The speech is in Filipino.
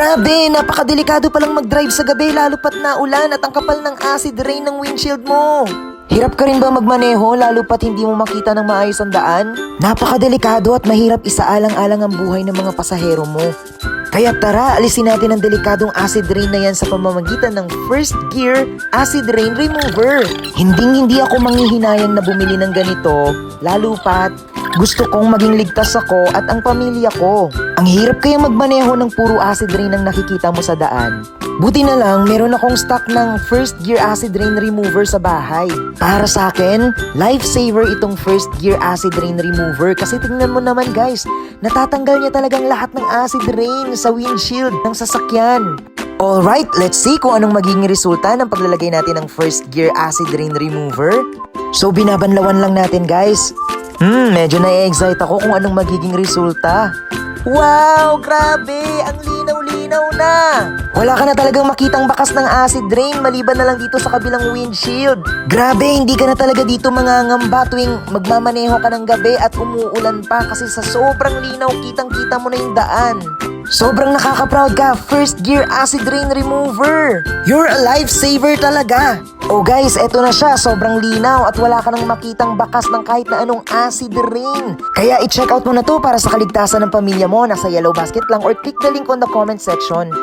Grabe, napakadelikado palang mag-drive sa gabi lalo pat naulan at ang kapal ng acid rain ng windshield mo. Hirap ka rin ba magmaneho lalo pat hindi mo makita ng maayos ang daan? Napakadelikado at mahirap isaalang-alang ang buhay ng mga pasahero mo. Kaya tara, alisin natin ang delikadong acid rain na yan sa pamamagitan ng first gear acid rain remover. Hindi ako manghihinayang na bumili ng ganito, lalo pat gusto kong maging ligtas ako at ang pamilya ko. Ang hirap kayang magmaneho ng puro acid rain ang nakikita mo sa daan. Buti na lang, meron akong stock ng first gear acid rain remover sa bahay. Para sa akin, lifesaver itong first gear acid rain remover kasi tingnan mo naman guys, natatanggal niya talagang lahat ng acid rain sa windshield ng sasakyan. Alright, let's see kung anong magiging resulta ng paglalagay natin ng first gear acid rain remover. So binabanlawan lang natin guys. Medyo na-excite ako kung anong magiging resulta. Wow, grabe! Ang linaw-linaw na! Wala ka na talagang makitang bakas ng acid rain maliban na lang dito sa kabilang windshield. Grabe, hindi ka na talaga dito mangangamba tuwing magmamaneho ka ng gabi at umuulan pa kasi sa sobrang linaw kitang-kita mo na yung daan. Sobrang nakaka-proud ka, first gear acid rain remover. You're a lifesaver talaga. Oh guys, eto na siya, sobrang linaw at wala ka nang makitang bakas ng kahit na anong acid rain. Kaya i-check out mo na to para sa kaligtasan ng pamilya mo. Nasa yellow basket lang or click the link on the comment section.